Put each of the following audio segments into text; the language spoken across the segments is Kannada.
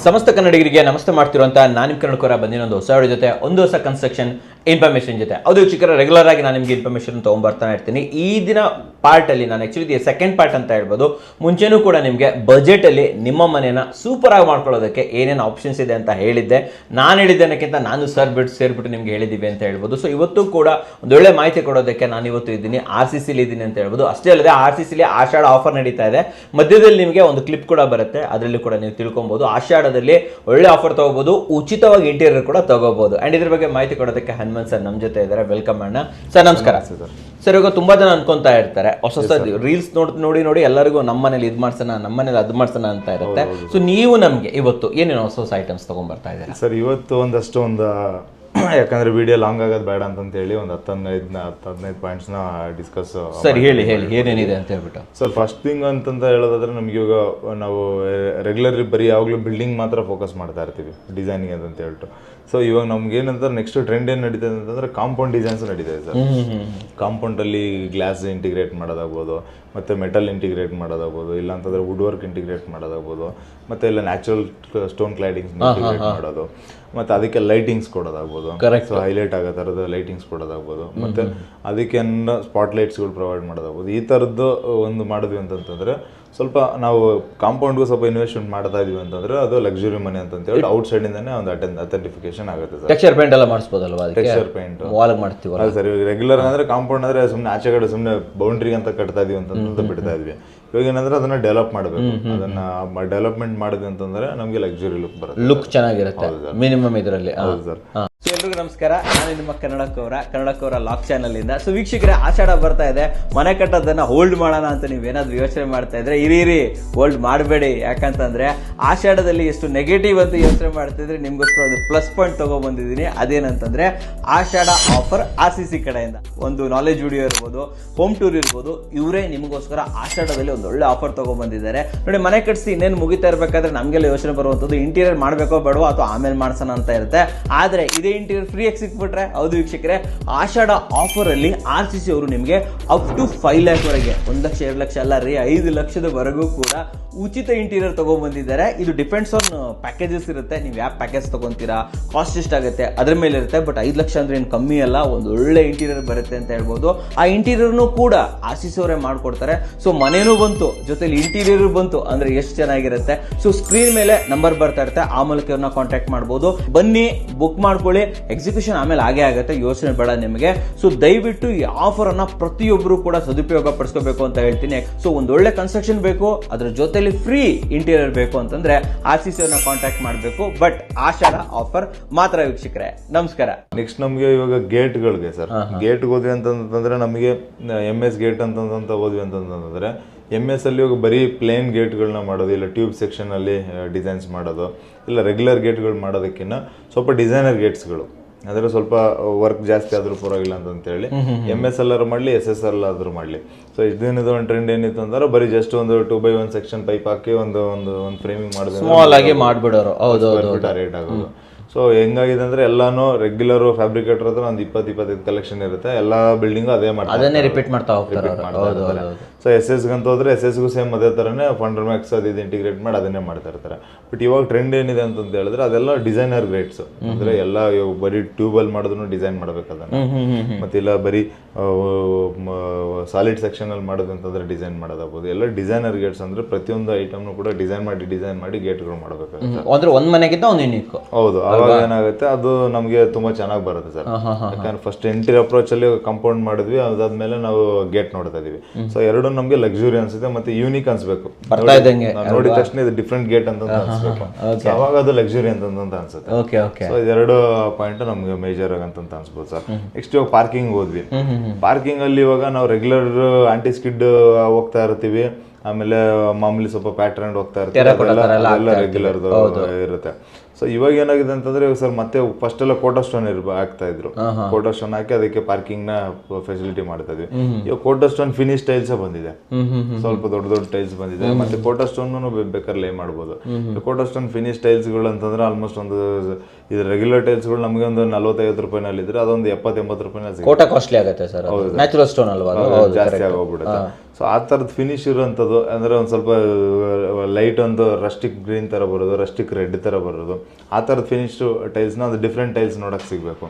ಸಮಸ್ತ ಕನ್ನಡಿಗರಿಗೆ ನಮಸ್ತೆ ಮಾಡ್ತಿರುವಂತ ನಾನು ನಿಮ್ಮ ಕನ್ನಡಕರ ಬಂದಿನೊಂದು ಹೊಸ ವಿಡಿಯೋ ಜೊತೆ ಒಂದು ಹೊಸ ಕನ್ಸ್ಟ್ರಕ್ಷನ್ ಇನ್ಫಾರ್ಮೇಷನ್ ಜೊತೆ. ಅದು ಚಿಕ್ಕರ ರೆಗ್ಯುಲರ್ ಆಗಿ ನಾನು ನಿಮಗೆ ಇನ್ಫಾರ್ಮೇಷನ್ ತೊಗೊಂಡ್ಬರ್ತಾನೆ ಇರ್ತೀನಿ. ಈ ದಿನ ಪಾರ್ಟಲ್ಲಿ ನಾನು ಆ್ಯಕ್ಚುಲಿ ಸೆಕೆಂಡ್ ಪಾರ್ಟ್ ಅಂತ ಹೇಳ್ಬೋದು. ಮುಂಚೆನೂ ಕೂಡ ನಿಮಗೆ ಬಜೆಟಲ್ಲಿ ನಿಮ್ಮ ಮನೇನ ಸೂಪರ್ ಆಗಿ ಮಾಡ್ಕೊಳ್ಳೋದಕ್ಕೆ ಏನೇನು ಆಪ್ಷನ್ಸ್ ಇದೆ ಅಂತ ಹೇಳಿದ್ದೆ. ನಾನು ಹೇಳಿದ್ದೇನಕ್ಕಿಂತ ನಾನು ಸೇರಿಬಿಟ್ಟು ನಿಮ್ಗೆ ಹೇಳಿದ್ದೀವಿ ಅಂತ ಹೇಳ್ಬೋದು. ಸೊ ಇವತ್ತು ಕೂಡ ಒಂದೊಳ್ಳೆ ಮಾಹಿತಿ ಕೊಡೋದಕ್ಕೆ ನಾನು ಇವತ್ತು ಇದ್ದೀನಿ, RCC ಇದ್ದೀನಿ ಅಂತ ಹೇಳ್ಬೋದು. ಅಷ್ಟೇ ಅಲ್ಲದೆ RCC ಆಷಾಢ ಆಫರ್ ನಡೀತಾ ಇದೆ. ಮಧ್ಯದಲ್ಲಿ ನಿಮಗೆ ಒಂದು ಕ್ಲಿಪ್ ಕೂಡ ಬರುತ್ತೆ, ಅದರಲ್ಲಿ ಕೂಡ ನೀವು ತಿಳ್ಕೊಬಹುದು. ಆಷಾಢದಲ್ಲಿ ಒಳ್ಳೆ ಆಫರ್ ತಗೋಬಹುದು, ಉಚಿತವಾಗಿ ಇಂಟೀರಿಯರ್ ಕೂಡ ತಗೋಬಹುದು. ಅಂಡ್ ಇದ್ರ ಬಗ್ಗೆ ಮಾಹಿತಿ ಕೊಡೋದಕ್ಕೆ ಹನುಮಂತ್ ಸರ್ ನಮ್ಮ ಜೊತೆ ಇದ್ದಾರೆ. ವೆಲ್ಕಮ್ ಅಣ್ಣ ಸರ್. ನಮಸ್ಕಾರ ಸರ್. ಇವಾಗ ತುಂಬಾ ಜನ ಅನ್ಕೊಂತಾ ಇರ್ತಾರೆ, ಹೊಸ ರೀಲ್ಸ್ ನೋಡಿ ಎಲ್ಲರಿಗೂ ನಮ್ಮ ಮನೇಲಿ ಇದು ಮಾಡ್ಸೋಣ, ನಮ್ಮ ಮನೇಲಿ ಅದು ಮಾಡ್ಸೋಣ ಅಂತ ಇರುತ್ತೆ. ಸೊ ನೀವು ನಮಗೆ ಇವತ್ತು ಏನೇನು ಹೊಸ ಐಟಮ್ಸ್ ತಗೊಂಡ್ಬರ್ತಾ ಇದ್ದಾರೆ ಸರ್? ಇವತ್ತು ಒಂದಷ್ಟು ಯಾಕಂದ್ರೆ ವಿಡಿಯೋ ಲಾಂಗ್ ಆಗೋದು ಬೇಡ ಅಂತ ಹೇಳಿ ಒಂದು 10-15 ಪಾಯಿಂಟ್ಸ್ನ ಡಿಸ್ಕಸ್. ಸರ್ ಹೇಳಿ ಏನೇನಿದೆ ಅಂತ ಹೇಳ್ಬಿಟ್ಟು. ಸರ್ ಫಸ್ಟ್ ಥಿಂಗ್ ಅಂತಂತ ಹೇಳೋದಾದ್ರೆ ನಮ್ಗೆ ಇವಾಗ ನಾವು ರೆಗ್ಯುಲರ್ ಬರೀ ಯಾವಾಗಲೂ ಬಿಲ್ಡಿಂಗ್ ಮಾತ್ರ ಫೋಕಸ್ ಮಾಡ್ತಾ ಇರ್ತೀವಿ, ಡಿಸೈನಿಂಗ್ ಅಂತ ಹೇಳ್ಬಿಟ್ಟು. ಸೊ ಇವಾಗ ನಮ್ಗೆ ಏನಂತ ನೆಕ್ಸ್ಟ್ ಟ್ರೆಂಡ್ ಏನು ನಡೀತದೆ ಅಂತಂದ್ರೆ ಕಾಂಪೌಂಡ್ ಡಿಸೈನ್ಸ್ ನಡೀತದೆ ಸರ್. ಕಾಂಪೌಂಡಲ್ಲಿ ಗ್ಲಾಸ್ ಇಂಟಿಗ್ರೇಟ್ ಮಾಡೋದಾಗ್ಬೋದು, ಮತ್ತು ಮೆಟಲ್ ಇಂಟಿಗ್ರೇಟ್ ಮಾಡೋದಾಗ್ಬೋದು, ಇಲ್ಲ ಅಂತಂದ್ರೆ ವುಡ್ ವರ್ಕ್ ಇಂಟಿಗ್ರೇಟ್ ಮಾಡೋದಾಗ್ಬೋದು, ಮತ್ತು ಇಲ್ಲ ನ್ಯಾಚುರಲ್ ಸ್ಟೋನ್ ಕ್ಲೈಡಿಂಗ್ಸ್ ಇಂಟಿಗ್ರೇಟ್ ಮಾಡೋದು, ಮತ್ತು ಅದಕ್ಕೆ ಲೈಟಿಂಗ್ಸ್ ಕೊಡೋದಾಗ್ಬೋದು, ಸೊ ಹೈಲೈಟ್ ಆಗೋ ಥರದ ಲೈಟಿಂಗ್ಸ್ ಕೊಡೋದಾಗ್ಬೋದು, ಮತ್ತು ಅದಕ್ಕೆ ಸ್ಪಾಟ್ ಲೈಟ್ಸ್ಗಳು ಪ್ರೊವೈಡ್ ಮಾಡೋದಾಗ್ಬೋದು. ಈ ಥರದ್ದು ಒಂದು ಮಾಡಿದ್ವಿ ಅಂತಂತಂದರೆ ಸ್ವಲ್ಪ ನಾವು ಕಾಂಪೌಂಡ್ಗೂ ಸ್ವಲ್ಪ ಇನ್ವೆಸ್ಟ್ಮೆಂಟ್ ಮಾಡ್ತಾ ಇದೀವಿ ಅಂತಂದ್ರೆ ಅದು ಲಕ್ಸುರಿ ಮನೆ ಅಂತೇಳಿ ಔಟ್ ಸೈಡ್ ಇಂದಾನೆ ಒಂದು ಅಥೆಂಟಿಫಿಕೇಶನ್ ಆಗುತ್ತೆ ಸರ್. ಟೆಕ್ಸ್ಚರ್ ಪೇಂಟ್ ಎಲ್ಲ ಮಾಡಿಸಬಹುದಲ್ವಾ? ಟೆಕ್ಸ್ಚರ್ ಪೇಂಟ್ ವಾಲ್ ಮಾಡ್ತೀವಿ. ಅದು ಸರ್ ರೆಗ್ಯುಲರ್ ಅಂದ್ರೆ ಕಾಂಪೌಂಡ್ ಅಂದ್ರೆ ಸುಮ್ಮನೆ ಆಚೆ ಕಡೆ ಸುಮ್ಮನೆ ಬೌಂಡ್ರಿ ಅಂತ ಕಟ್ತಾ ಇದೀವಿ ಅಂತ ಬಿಡ್ತಾ ಇದ್ವಿ. ಇವಾಗ ಏನಂದ್ರೆ ಅದನ್ನ ಡೆವಲಪ್ ಮಾಡಬೇಕು. ಅದನ್ನ ಡೆವಲಪ್ಮೆಂಟ್ ಮಾಡಿದ್ವಿ ಅಂತಂದ್ರೆ ನಮಗೆ ಲಕ್ಸುರಿ ಲುಕ್ ಬರುತ್ತೆ, ಲುಕ್ ಚೆನ್ನಾಗಿರುತ್ತೆ ಮಿನಿಮಮ್ ಇದರಲ್ಲಿ. ಹೌದು ಸರ್. ಎಲ್ರಿಗೂ ನಮಸ್ಕಾರ, ನಾನು ನಿಮ್ಮ ಕನ್ನಡಕವರ ಲಾಕ್ ಚಾನಲ್ ಇಂದ. ಸೊ ವೀಕ್ಷಕರೇ, ಆಷಾಢ ಬರ್ತಾ ಇದೆ. ಮನೆ ಕಟ್ಟೋದನ್ನ ಹೋಲ್ಡ್ ಮಾಡೋಣ ಅಂತ ನೀವೇನಾದ್ರೂ ಯೋಚನೆ ಮಾಡ್ತಾ ಇದ್ರೆ ಇರಿ ಹೋಲ್ಡ್ ಮಾಡಬೇಡಿ. ಯಾಕಂತಂದ್ರೆ ಆಷಾಢದಲ್ಲಿ ಎಷ್ಟು ನೆಗೆಟಿವ್ ಅಂತ ಯೋಚನೆ ಮಾಡ್ತಾ ಇದ್ರೆ ನಿಮ್ಗೋಸ್ಕರ ಒಂದು ಪ್ಲಸ್ ಪಾಯಿಂಟ್ ತಗೊಬಂದಿದ್ದೀನಿ. ಅದೇನಂತಂದ್ರೆ ಆಷಾಢ ಆಫರ್ RCC ಕಡೆಯಿಂದ ಒಂದು ನಾಲೆಜ್ ವಿಡಿಯೋ ಇರ್ಬೋದು, ಹೋಮ್ ಟೂರ್ ಇರ್ಬೋದು, ಇವರೇ ನಿಮಗೋಸ್ಕರ ಆಷಾಢದಲ್ಲಿ ಒಂದು ಒಳ್ಳೆ ಆಫರ್ ತಗೊಬಂದಿದ್ದಾರೆ. ನೋಡಿ, ಮನೆ ಕಟ್ಸಿ ಇನ್ನೇನು ಮುಗಿತಾ ಇರ್ಬೇಕಾದ್ರೆ ನಮ್ಗೆಲ್ಲ ಯೋಚನೆ ಬರುವಂತದ್ದು ಇಂಟೀರಿಯರ್ ಮಾಡ್ಬೇಕೋ ಬೇಡವೋ ಅಥವಾ ಆಮೇಲೆ ಮಾಡ್ಸೋಣ ಅಂತ ಇರುತ್ತೆ. ಆದ್ರೆ ಇದೇ ಇಂಟೀರಿಯರ್ ಫ್ರೀ ಆಗಿ ಸಿಕ್ಬಿಟ್ರೆ, ಹೌದು ವೀಕ್ಷಕರೇ, ಆಷಾಢ ಆಫರ್ ಅಲ್ಲಿ RCC ಅವರು ನಿಮಗೆ ಅಪ್ ಟು 5 lakh ವರೆಗೆ, 1 ಲಕ್ಷ 2 ಲಕ್ಷ ಅಲ್ಲ ರೀ, 5 ಲಕ್ಷದವರೆಗೂ ಕೂಡ ಉಚಿತ ಇಂಟೀರಿಯರ್ ತಗೊಂಡ್ಬಂದಿದ್ದಾರೆ. ಇದು ಡಿಪೆಂಡ್ಸ್ ಆನ್ ಪ್ಯಾಕೇಜಸ್ ಇರುತ್ತೆ. ನೀವು ಯಾವ ಪ್ಯಾಕೇಜ್ ತಗೊಂತೀರಾ, ಕಾಸ್ಟ್ ಎಷ್ಟಾಗುತ್ತೆ ಅದ್ರ ಮೇಲೆ ಇರುತ್ತೆ. ಬಟ್ 5 ಲಕ್ಷ ಅಂದ್ರೆ ಏನು ಕಮ್ಮಿ ಅಲ್ಲ, ಒಂದು ಒಳ್ಳೆ ಇಂಟೀರಿಯರ್ ಬರುತ್ತೆ ಅಂತ ಹೇಳ್ಬೋದು. ಆ ಇಂಟೀರಿಯರ್ನು ಕೂಡ RCC ಅವರೇ ಮಾಡ್ಕೊಡ್ತಾರೆ. ಸೊ ಮನೇನೂ ಬಂತು, ಜೊತೆಲಿ ಇಂಟೀರಿಯರ್ ಬಂತು ಅಂದ್ರೆ ಎಷ್ಟು ಚೆನ್ನಾಗಿರುತ್ತೆ. ಸೊ ಸ್ಕ್ರೀನ್ ಮೇಲೆ ನಂಬರ್ ಬರ್ತಾ ಇರುತ್ತೆ, ಆ ಮೂಲಕ ಇವ್ರನ್ನ ಕಾಂಟ್ಯಾಕ್ಟ್ ಮಾಡ್ಬೋದು. ಬನ್ನಿ, ಬುಕ್ ಮಾಡ್ಕೊಳ್ಳಿ, ಎಕ್ಸಿಕ್ಯೂಷನ್ ಆಮೇಲೆ ಆಗೇ ಆಗುತ್ತೆ, ಯೋಚನೆ ಬೇಡ ನಿಮಗೆ. ಸೊ ದಯವಿಟ್ಟು ಈ ಆಫರ್ ಅನ್ನ ಪ್ರತಿಯೊಬ್ಬರು ಕೂಡ ಸದುಪಯೋಗ ಪಡಿಸ್ಕೋಬೇಕು ಅಂತ ಹೇಳ್ತೀನಿ. ಸೊ ಒಂದೊಳ್ಳೆ ಕನ್ಸ್ಟ್ರಕ್ಷನ್ ಬೇಕು, ಅದ್ರ ಜೊತೆಲಿ ಫ್ರೀ ಇಂಟೀರಿಯರ್ ಬೇಕು ಅಂತಂದ್ರೆ RCC ಅವ್ರನ್ನ ಕಾಂಟ್ಯಾಕ್ಟ್ ಮಾಡಬೇಕು. ಬಟ್ ಆಷಾಢ ಆಫರ್ ಮಾತ್ರ ವೀಕ್ಷಕರೇ. ನಮಸ್ಕಾರ. ನೆಕ್ಸ್ಟ್ ನಮ್ಗೆ ಇವಾಗ ಗೇಟ್ಗಳಿಗೆ ಸರ್, ಗೇಟ್ ಹೋದ್ವಿ ಅಂತಂದ್ರೆ ನಮಗೆ MS ಗೇಟ್ ಅಂತ ಹೋದ್ವಿ ಅಂತಂದ್ರೆ MS ಅಲ್ಲಿ ಇವಾಗ ಬರೀ ಪ್ಲೇನ್ ಗೇಟ್ಗಳನ್ನ ಮಾಡೋದು, ಇಲ್ಲ ಟ್ಯೂಬ್ ಸೆಕ್ಷನ್ ಅಲ್ಲಿ ಡಿಸೈನ್ಸ್ ಮಾಡೋದು, ಇಲ್ಲ ರೆಗ್ಯುಲರ್ ಗೇಟ್ಗಳು ಮಾಡೋದಕ್ಕಿಂತ ಸ್ವಲ್ಪ ಡಿಸೈನರ್ ಗೇಟ್ಸ್ಗಳು ಅಂದ್ರೆ ಸ್ವಲ್ಪ ವರ್ಕ್ ಜಾಸ್ತಿ ಆದ್ರೂ ಪರವಾಗಿಲ್ಲ ಅಂತೇಳಿ MS ಎಲ್ಲಾರು ಮಾಡಲಿ, SS ಎಲ್ಲಾದ್ರೂ ಮಾಡಲಿ. ಸೊ ಇದನ್ನದು ಒಂದು ಟ್ರೆಂಡ್ ಏನಿತ್ತು ಅಂದ್ರೆ ಬರೀ ಜಸ್ಟ್ ಒಂದು 2x1 ಸೆಕ್ಷನ್ ಪೈಪ್ ಹಾಕಿ ಒಂದು ಫ್ರೇಮಿಂಗ್ ಮಾಡಿದ್ರೆ ಸ್ಮಾಲ್ ಆಗಿ ಮಾಡ್ಬಿಡೋರು. ರೇಟ್ ಆಗೋದು. ಸೊ ಹೆಂಗಾಗಿದೆ ಅಂದ್ರೆ ಎಲ್ಲಾನು ರೆಗ್ಯುಲರ್ ಫ್ಯಾಬ್ರಿಕೇಟರ್ ಹತ್ರ ಒಂದು 20-25 ಕಲೆಕ್ಷನ್ ಇರುತ್ತೆ. ಎಲ್ಲಾ ಬಿಲ್ಡಿಂಗ್ ಅದೇ ಮಾಡ್ತಾರೆ, ಅದನ್ನೇ ರಿಪೀಟ್ ಮಾಡ್ತಾ ಹೋಗ್ತಾರೆ. ಸೊ SS ಗಂತ ಹೋದ್ರೆ SS ಗೂ ಸೇಮ್ ಅದೇ ತರನೇ ಫಂಡರ್ ಮ್ಯಾಕ್ಸ್ ಅದು ಇಂಟಿಗ್ರೇಟ್ ಮಾಡಿ ಅದನ್ನೇ ಮಾಡ್ತಾ ಇರ್ತಾರೆ. ಬಟ್ ಇವಾಗ ಟ್ರೆಂಡ್ ಏನಿದೆ ಅಂತ ಹೇಳಿದ್ರೆ ಅದೆಲ್ಲ ಡಿಸೈನರ್ ಗ್ರೇಡ್ಸ್. ಅಂದ್ರೆ ಎಲ್ಲ ಬರೀ ಟ್ಯೂಬಲ್ ಮಾಡಿದ್ರು ಡಿಸೈನ್ ಮಾಡ್ಬೇಕು ಅದನ್ನ, ಮತ್ತೆ ಇಲ್ಲ ಬರೀ ಸಾಲಿಡ್ ಸೆಕ್ಷನ್ ಅಲ್ಲಿ ಮಾಡೋದು ಅಂತಂದ್ರೆ ಡಿಸೈನ್ ಮಾಡೋದಾಗ್ಬೋದು. ಎಲ್ಲ ಡಿಸೈನರ್ ಗೇಟ್ಸ್ ಅಂದ್ರೆ ಪ್ರತಿಯೊಂದು ಐಟಮ್ನು ಕೂಡ ಡಿಸೈನ್ ಮಾಡಿ ಗೇಟ್ಗಳು ಮಾಡ್ಬೇಕಾಗುತ್ತೆ. ಅಂದ್ರೆ ಒಂದ್ ಮನೆಗಿಂತ ಒಂದು ಯೂನಿಕ್. ಹೌದು, ಅವಾಗ ಏನಾಗುತ್ತೆ ಅದು ನಮ್ಗೆ ತುಂಬಾ ಚೆನ್ನಾಗಿ ಬರುತ್ತೆ ಸರ್. ಯಾಕಂದ್ರೆ ಫಸ್ಟ್ ಇಂಟೀರಿಯರ್ ಅಪ್ರೋಚ್ ಅಲ್ಲಿ ಕಾಂಪೌಂಡ್ ಮಾಡಿದ್ವಿ, ಅದಾದ್ಮೇಲೆ ನಾವು ಗೇಟ್ ನೋಡ್ತಾ ಇದೀವಿ. ಸೊ ಎರಡು ನಮ್ಗೆ ಲಕ್ಸುರಿ ಅನ್ಸುತ್ತೆ ಮತ್ತೆ ಯೂನಿಕ್ ಅನ್ಸ್ಬೇಕು. ನೋಡಿದ ತಕ್ಷಣ ಇದು ಡಿಫ್ರೆಂಟ್ ಗೇಟ್ ಅಂತ ಅನ್ಸ್ಬೇಕು, ಅವಾಗ ಅದು ಲಕ್ಸುರಿ ಅಂತ ಅನ್ಸುತ್ತೆ. ಸೊ ಇದೆರಡು ಪಾಯಿಂಟ್ ನಮ್ಗೆ ಮೇಜರ್ ಆಗಂತ ಅನ್ಸ್ಬೋದು ಸರ್. ನೆಕ್ಸ್ಟ್ ಇವಾಗ ಪಾರ್ಕಿಂಗ್ ಹೋದ್ವಿ. ಪಾರ್ಕಿಂಗ್ ಅಲ್ಲಿ ಇವಾಗ ನಾವು ರೆಗ್ಯುಲರ್ ಆಂಟಿ ಸ್ಕಿಡ್ ಹೋಗ್ತಾ ಇರ್ತೀವಿ, ಆಮೇಲೆ ಮಾಮೂಲಿ ಸ್ವಲ್ಪ ಪ್ಯಾಟರ್ನ್ ಹೋಗ್ತಾ ಇರ್ತೀವಿ, ಎಲ್ಲ ರೆಗ್ಯುಲರ್ ಇರುತ್ತೆ. ಸೊ ಇವಾಗ ಏನಾಗಿದೆ ಅಂತಂದ್ರೆ ಇವಾಗ ಸರ್ ಮತ್ತೆ ಫಸ್ಟ್ ಎಲ್ಲ ಕೋಟಾ ಸ್ಟೋನ್ ಹಾಕ್ತಾ ಇದ್ರು, ಕೋಟಾ ಸ್ಟೋನ್ ಹಾಕಿ ಅದಕ್ಕೆ ಪಾರ್ಕಿಂಗ್ ನ ಫೆಸಿಲಿಟಿ ಮಾಡ್ತಾ ಇದ್ವಿ. ಇವಾಗ ಕೋಟಾ ಸ್ಟೋನ್ ಫಿನಿಶ್ ಟೈಲ್ಸ್ ಬಂದಿದೆ, ಸ್ವಲ್ಪ ದೊಡ್ಡ ದೊಡ್ಡ ಟೈಲ್ಸ್ ಬಂದಿದೆ. ಮತ್ತೆ ಕೋಟಾ ಸ್ಟೋನ್ ಬೇಕಾದ್ರೆ ಲೇ ಮಾಡ್ಬೋದು. ಕೋಟಾ ಸ್ಟೋನ್ ಫಿನಿಶ್ ಟೈಲ್ಸ್ ಗಳು ಅಂತಂದ್ರೆ ಆಲ್ಮೋಸ್ಟ್ ಒಂದು ಇದು ರೆಗ್ಯುಲರ್ ಟೈಲ್ಸ್ ಗಳು ನಮಗೆ ಒಂದು 40-50 ರೂಪಾಯಿನಲ್ಲಿ ಇದ್ರೆ ಅದೊಂದು 70-80 ರೂಪಾಯಿನಲ್ಲಿ ಕೋಟಾ ಕಾಸ್ಟ್ಲಿ ಆಗುತ್ತೆ ಸರ್, ನ್ಯಾಚುರಲ್ ಸ್ಟೋನ್ ಅಲ್ವಾ, ಜಾಸ್ತಿ ಆಗೋಗ್ಬಿಡುತ್ತೆ. ಸೊ ಆ ತರದ ಫಿನಿಶ್ ಇರುವಂತದ್ದು ಅಂದ್ರೆ ಒಂದ್ ಸ್ವಲ್ಪ ಲೈಟ್ ಒಂದು ರಸ್ಟಿಕ್ ಗ್ರೀನ್ ತರ ಬರೋದು, ರಸ್ಟಿಕ್ ರೆಡ್ ತರ ಬರೋದು, ಆ ತರದ ಫಿನಿಶ್ ಟೈಲ್ಸ್ ನ ಒಂದು ಡಿಫ್ರೆಂಟ್ ಟೈಲ್ಸ್ ನೋಡಕ್ ಸಿಗ್ಬೇಕು.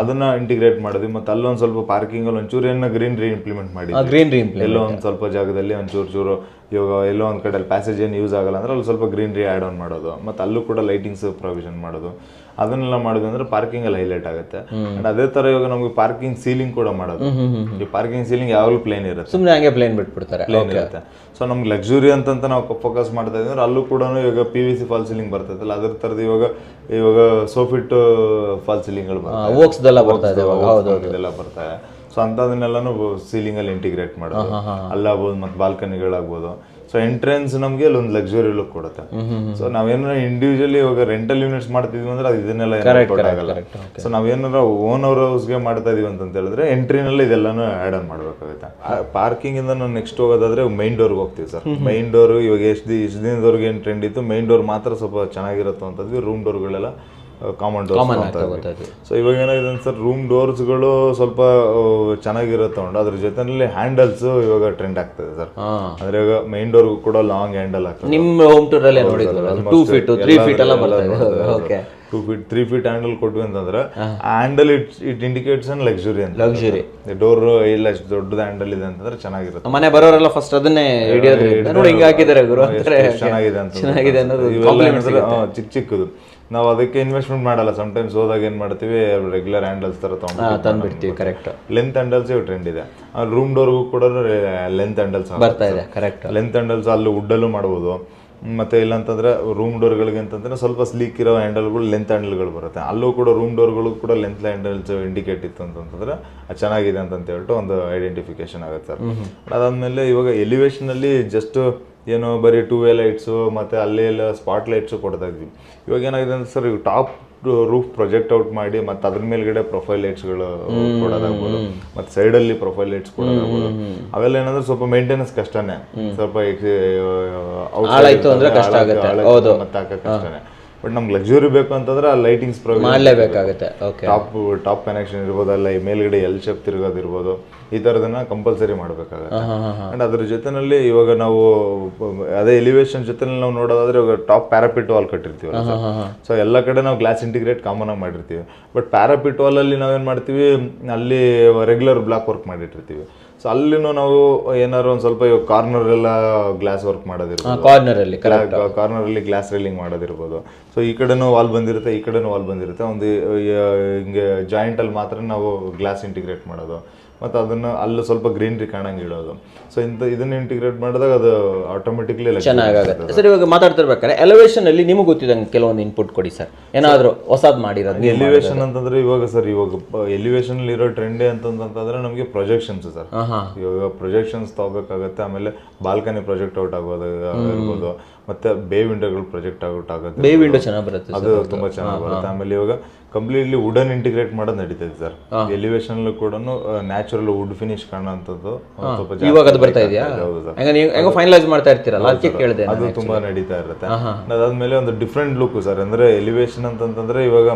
ಅದನ್ನ ಇಂಟಿಗ್ರೇಟ್ ಮಾಡಿದ್ವಿ. ಮತ್ತೆ ಅಲ್ಲೊಂದ್ ಸ್ವಲ್ಪ ಪಾರ್ಕಿಂಗ್ ಅಲ್ಲಿ ಒಂಚೂರು ಏನೋ ಗ್ರೀನ್ರಿ ಇಂಪ್ಲಿಮೆಂಟ್ ಮಾಡಿದ್ವಿ. ಎಲ್ಲೋ ಒಂದ್ ಸ್ವಲ್ಪ ಜಾಗದಲ್ಲಿ ಒಂಚೂರು ಇವಾಗ ಎಲ್ಲೋ ಒಂದ್ ಕಡೆ ಪ್ಯಾಸೇಜ್ ಏನು ಯೂಸ್ ಆಗಲ್ಲ ಅಂದ್ರೆ ಅಲ್ಲಿ ಸ್ವಲ್ಪ ಗ್ರೀನ್ರಿ ಆಡ್ ಆನ್ ಮಾಡೋದು, ಮತ್ತೆ ಅಲ್ಲೂ ಕೂಡ ಲೈಟಿಂಗ್ಸ್ ಪ್ರೊವಿಷನ್ ಮಾಡೋದು, ಅದನ್ನೆಲ್ಲ ಮಾಡೋದು ಅಂದ್ರೆ ಪಾರ್ಕಿಂಗ್ ಅಲ್ಲಿ ಹೈಲೈಟ್ ಆಗುತ್ತೆ. ಅಂಡ್ ಅದೇ ತರ ಇವಾಗ ನಮ್ಗೆ ಪಾರ್ಕಿಂಗ್ ಸೀಲಿಂಗ್ ಕೂಡ ಮಾಡೋದು. ಈ ಪಾರ್ಕಿಂಗ್ ಸೀಲಿಂಗ್ ಯಾವಾಗಲೂ ಪ್ಲೇನ್ ಇರುತ್ತೆ, ಸುಮ್ಮನೆ ಹಂಗೆ ಪ್ಲೇನ್ ಬಿಟ್ಬಿಡ್ತಾರೆ, ಪ್ಲೇನ್ ಇರುತ್ತೆ. ಸೊ ನಮ್ಗೆ ಲಕ್ಸುರಿ ಅಂತ ನಾವು ಫೋಕಸ್ ಮಾಡ್ತಾ ಇದ್ದೀವಿ ಅಂದ್ರೆ ಅಲ್ಲೂ ಕೂಡ ಇವಾಗ PVC ಫಾಲ್ ಸೀಲಿಂಗ್ ಬರ್ತೈತಲ್ಲ ಅದ್ರ ತರದ್ದು ಇವಾಗ ಸೋಫಿಟ್ ಫಾಲ್ ಸೀಲಿಂಗ್ಗಳು ಓಕ್ಸ್ದೆಲ್ಲ ಬರ್ತಾ ಇದೆ, ಇದೆಲ್ಲ ಬರ್ತಾರೆ. ಸೊ ಅಂತದನ್ನೆಲ್ಲಾನು ಸೀಲಿಂಗ್ ಅಲ್ಲಿ ಇಂಟಿಗ್ರೇಟ್ ಮಾಡೋದು, ಅಲ್ಲಾಗ್ಬೋದು ಮತ್ತೆ ಬಾಲ್ಕನಿಗಳಾಗ್ಬೋದು. ಸೊ ಎಂಟ್ರೆನ್ಸ್ ನಮ್ಗೆ ಅಲ್ಲೊಂದು ಲಕ್ಸುರಿ ಲುಕ್ ಕೊಡುತ್ತೆ. ಸೊ ನಾವೇನಾರ ಇಂಡಿವಿಜುವಲಿ ಇವಾಗ ರೆಂಟಲ್ ಯೂನಿಟ್ಸ್ ಮಾಡ್ತಿದ್ವಿ ಅಂದ್ರೆ ಅದು ಇದನ್ನೆಲ್ಲ ಆಗಲ್ಲ. ಸೊ ನಾವೇನಾರ ಓನ್ ಅವ್ರ ಹೌಸ್ಗೆ ಮಾಡ್ತಾ ಇದೀವಿ ಅಂತ ಹೇಳಿದ್ರೆ ಎಂಟ್ರಿನಲ್ಲಿ ಇದೆಲ್ಲಾನು ಆಡ್ ಆನ್ ಮಾಡ್ಬೇಕಾಗುತ್ತೆ. ಪಾರ್ಕಿಂಗ್ ಇಂದ ನಾವು ನೆಕ್ಸ್ಟ್ ಹೋಗೋದಾದ್ರೆ ಮೈನ್ ಡೋರ್ಗೆ ಹೋಗ್ತೀವಿ ಸರ್. ಮೈನ್ ಡೋರ್ ಇವಾಗ ಎಷ್ಟು ದಿನದವರೆಗೆ ಏನು ಟ್ರೆಂಡ್ ಇತ್ತು, ಮೈನ್ ಡೋರ್ ಮಾತ್ರ ಸ್ವಲ್ಪ ಚೆನ್ನಾಗಿರುತ್ತೆ ಅಂತಂದ್ವಿ. ರೂಮ್ ಡೋರ್ಗಳೆಲ್ಲ ಕಾಮನ್ ಡೋರ್ಸ್. ಸೊ ಇವಾಗ ಏನಾಗಿದೆ ಸರ್, ರೂಮ್ ಡೋರ್ಸ್ಗಳು ಸ್ವಲ್ಪ ಚೆನ್ನಾಗಿರುತ್ತೆ ತಗೊಂಡು ಅದ್ರ ಜೊತೆನಲ್ಲಿ ಹ್ಯಾಂಡಲ್ಸ್ ಇವಾಗ ಟ್ರೆಂಡ್ ಆಗ್ತದೆ ಸರ್. ಅಂದ್ರೆ ಇವಾಗ ಮೈನ್ ಡೋರ್ ಕೂಡ ಲಾಂಗ್ ಹ್ಯಾಂಡಲ್ ಆಗ್ತದೆ. ನಿಮ್ಮ ಹೋಮ್ ಟೂರ್ ಅಲ್ಲಿ ನೋಡಿದ್ವಿ 2 ಫೀಟ್ 3 ಫೀಟ್ ಎಲ್ಲ ಬರ್ತಾ ಇದೆ. ಓಕೆ, 2 ಫೀಟ್ 3 ಫೀಟ್ ಹ್ಯಾಂಡಲ್ ಕೊಟ್ವಿ ಅಂತಂದ್ರೆ handle it indicates an luxury ಅಂತ. ಲಕ್ಸುರಿ ಡೋರ್ ಇಲ್ಲ ದೊಡ್ಡದ ಹ್ಯಾಂಡಲ್ ಇದೆ ಅಂತಂದ್ರೆ ಚೆನ್ನಾಗಿರುತ್ತೆ. ಮನೆ ಬರೋರೆಲ್ಲ ಫಸ್ಟ್ ಅದನ್ನೇ ನೋಡಿ ಹಿಂಗೆ ಹಾಕಿದ್ದಾರೆ ಗುರು ಅಂತಾರೆ, ಚೆನ್ನಾಗಿದೆ ಅಂತ. ಚೆನ್ನಾಗಿದೆ ಅನ್ನೋದು ಚಿಕ್ಕ ಚಿಕ್ಕದು ನಾವು ಅದಕ್ಕೆ ಇನ್ವೆಸ್ಟ್ಮೆಂಟ್ ಮಾಡಲ್ಲ. ಸಮ್ಟೈಮ್ಸ್ ಹೋದಾಗ ಏನ್ ಮಾಡ್ತೀವಿ, ರೆಗ್ಯುಲರ್ ಹ್ಯಾಂಡಲ್ಸ್ ತರ ತಂದ್ಬಿಡ್ತೀವಿ. ಕರೆಕ್ಟ್, ಲೆಂತ್ ಹ್ಯಾಂಡಲ್ಸ್ ಟ್ರೆಂಡ್ ಇದೆ. ರೂಮ್ ಡೋರ್ಗೂ ಕೂಡ ಲೆಂತ್ ಹ್ಯಾಂಡಲ್ಸ್ ಬರ್ತಾ ಇದೆ. ಕರೆಕ್ಟ್, ಲೆಂತ್ ಹ್ಯಾಂಡಲ್ಸ್ ಅಲ್ಲಿ ವುಡ್ಡಲ್ಲೂ ಮಾಡ್ಬೋದು. ಮತ್ತೆ ಇಲ್ಲ ಅಂತಂದ್ರೆ ರೂಮ್ ಡೋರ್ಗಳಿಗೆ ಅಂತಂದ್ರೆ ಸ್ವಲ್ಪ ಸ್ಲೀಕ್ ಇರೋ ಹ್ಯಾಂಡಲ್ಗಳು, ಲೆಂತ್ ಹ್ಯಾಂಡಲ್ಗಳು ಬರುತ್ತೆ. ಅಲ್ಲೂ ಕೂಡ ರೂಮ್ ಡೋರ್ಗಳು ಕೂಡ ಲೆಂತ್ ಹ್ಯಾಂಡಲ್ಸ್ ಇಂಡಿಕೇಟ್ ಇತ್ತು ಅಂತಂದ್ರೆ ಅದು ಚೆನ್ನಾಗಿದೆ ಅಂತ ಹೇಳ್ಬಿಟ್ಟು ಒಂದು ಐಡೆಂಟಿಫಿಕೇಶನ್ ಆಗುತ್ತೆ ಸರ್. ಅದಾದ್ಮೇಲೆ ಇವಾಗ ಎಲಿವೇಶನ್ ಅಲ್ಲಿ ಜಸ್ಟ್ ಏನೋ ಬರೀ 2 ವೇ ಲೈಟ್ಸು ಮತ್ತೆ ಅಲ್ಲೇ ಎಲ್ಲ ಸ್ಪಾಟ್ ಲೈಟ್ಸು ಕೊಡ್ತಾ ಇದ್ವಿ. ಇವಾಗ ಏನಾಗಿದೆ ಅಂದ್ರೆ ಸರ್, ಈಗ ಟಾಪ್ ರೂಫ್ ಪ್ರೊಜೆಕ್ಟ್ ಔಟ್ ಮಾಡಿ ಮತ್ತೆ ಅದ್ರ ಮೇಲ್ಗಡೆ ಪ್ರೊಫೈಲ್ ಲೈಟ್ಸ್ಗಳು ಕೊಡೋದಾಗ್ಬೋದು, ಮತ್ತೆ ಸೈಡಲ್ಲಿ ಪ್ರೊಫೈಲ್ ಲೈಟ್ಸ್ ಕೊಡೋದಾಗ್ಬೋದು. ಅವೆಲ್ಲ ಏನಂದ್ರೆ ಸ್ವಲ್ಪ ಮೇಂಟೆನೆನ್ಸ್ ಕಷ್ಟನೇ, ಸ್ವಲ್ಪ ಮತ್ತೆ ಹಾಕಕ್ಕೆ ಕಷ್ಟನೇ. ಬಟ್ ನಮ್ಗೆ ಲಕ್ಸುರಿ ಬೇಕು ಅಂತಂದ್ರೆ ಆ ಲೈಟಿಂಗ್ಸ್ ಮಾಡಲೇಬೇಕಾಗುತ್ತೆ. ಟಾಪ್ ಕನೆಕ್ಷನ್ ಇರ್ಬೋದು, ಅಲ್ಲ ಈ ಮೇಲ್ಗಡೆ ಎಲ್ ಶೇಪ್ ತಿರುಗೋದಿರ್ಬೋದು, ಈ ಥರದನ್ನ ಕಂಪಲ್ಸರಿ ಮಾಡಬೇಕಾಗುತ್ತೆ. ಅಂಡ್ ಅದ್ರ ಜೊತೆನಲ್ಲಿ ಇವಾಗ ನಾವು ಅದೇ ಎಲಿವೇಶನ್ ಜೊತೆನಲ್ಲಿ ನಾವು ನೋಡೋದಾದ್ರೆ ಇವಾಗ top parapet wall ಕಟ್ಟಿರ್ತೀವಲ್ಲ sir. So ಎಲ್ಲ ಕಡೆ ನಾವು ಗ್ಲಾಸ್ ಇಂಟಿಗ್ರೇಟ್ ಕಾಮನ್ ಆಗಿ ಮಾಡಿರ್ತೀವಿ. ಬಟ್ ಪ್ಯಾರಾಪಿಟ್ ವಾಲ್ ಅಲ್ಲಿ ನಾವೇನ್ ಮಾಡ್ತೀವಿ, ಅಲ್ಲಿ ರೆಗ್ಯುಲರ್ ಬ್ಲಾಕ್ ವರ್ಕ್ ಮಾಡಿಟ್ಟಿರ್ತೀವಿ. ಸೊ ಅಲ್ಲಿನೂ ನಾವು ಏನಾದ್ರು ಒಂದ್ ಸ್ವಲ್ಪ ಇವಾಗ ಕಾರ್ನರ್ ಎಲ್ಲ ಗ್ಲಾಸ್ ವರ್ಕ್ ಮಾಡೋದಿರ್ಬೋದು, ಕಾರ್ನರ್ ಅಲ್ಲಿ ಗ್ಲಾಸ್ ರೈಲಿಂಗ್ ಮಾಡೋದಿರ್ಬೋದು. ಸೊ ಈ ಕಡೆನೂ ವಾಲ್ ಬಂದಿರುತ್ತೆ, ಈ ಕಡೆನೂ ವಾಲ್ ಬಂದಿರುತ್ತೆ. ಒಂದು ಹಿಂಗೆ ಜಾಯಿಂಟ್ ಅಲ್ಲಿ ಮಾತ್ರ ನಾವು ಗ್ಲಾಸ್ ಇಂಟಿಗ್ರೇಟ್ ಮಾಡೋದು, ಮತ್ತು ಅದನ್ನು ಅಲ್ಲೂ ಸ್ವಲ್ಪ ಗ್ರೀನ್ರಿ ಕಾಣಂಗೆ ಇಡೋದು. ಸೊ ಇದನ್ನ ಇಂಟಿಗ್ರೇಟ್ ಮಾಡಿದಾಗ ಅದು ಆಟೋಮೆಟಿಕ್ಲಿ ಚೆನ್ನಾಗುತ್ತೆ ಸರ್. ಇವಾಗ ಮಾತಾಡ್ತಿರ್ಬೇಕಾದ್ರೆ ಎಲಿವೇಶನ್ ಅಲ್ಲಿ ನಿಮಗೆ ಗೊತ್ತಿದ್ದಂಗೆ ಕೆಲವೊಂದು ಇನ್ಪುಟ್ ಕೊಡಿ ಸರ್, ಏನಾದ್ರು ಹೊಸದ್ ಮಾಡಿರೋದು. ಎಲಿವೇಶನ್ ಅಂತಂದ್ರೆ ಇವಾಗ ಸರ್, ಇವಾಗ ಎಲಿವೇಶನ್ ಇರೋ ಟ್ರೆಂಡ್ ಅಂತಂದ್ರೆ ನಮಗೆ ಪ್ರೊಜೆಕ್ಷನ್ಸ್ ಸರ್. ಇವಾಗ ಪ್ರೊಜೆಕ್ಷನ್ಸ್ ತಗೋಬೇಕಾಗತ್ತೆ. ಆಮೇಲೆ ಬಾಲ್ಕನಿ ಪ್ರೊಜೆಕ್ಟ್ ಔಟ್ ಆಗೋದು ಇರ್ಬೋದು, ಮತ್ತೆ ಬೇ ವಿಂಡೋಗಳು ಪ್ರೊಜೆಕ್ಟ್ ಔಟ್ ಆಗುತ್ತೆ. ಬೇ ವಿಂಡೋ ಚೆನ್ನಾಗಿ ಬರುತ್ತೆ, ಅದು ತುಂಬಾ ಚೆನ್ನಾಗಿ ಬರುತ್ತೆ. ಆಮೇಲೆ ಇವಾಗ ಕಂಪ್ಲೀಟ್ಲಿ ವುಡನ್ ಇಂಟಿಗ್ರೇಟ್ ಮಾಡೋದು ನಡೀತದೆ ಸರ್. ಎಲಿವೇಶನ್ ಕೂಡ ನ್ಯಾಚುರಲ್ ವುಡ್ ಫಿನಿಶ್ ಕಾಣುವಂಥದ್ದು ಇವಾಗ ಅದು ಬರ್ತಾ ಇದೆಯಾ? ಹೆಂಗೋ ಫೈನಲೈಸ್ ಮಾಡ್ತಾ ಇರ್ತೀರಲ್ಲ, ಅದಕ್ಕೆ ಕೇಳಿದೆ. ಅದು ತುಂಬಾ ನಡೀತಾ ಇರುತ್ತೆ. ಅದಾದ್ಮೇಲೆ ಒಂದು ಡಿಫ್ರೆಂಟ್ ಲುಕ್ ಸರ್. ಅಂದ್ರೆ ಎಲಿವೇಶನ್ ಅಂತಂದ್ರೆ ಇವಾಗ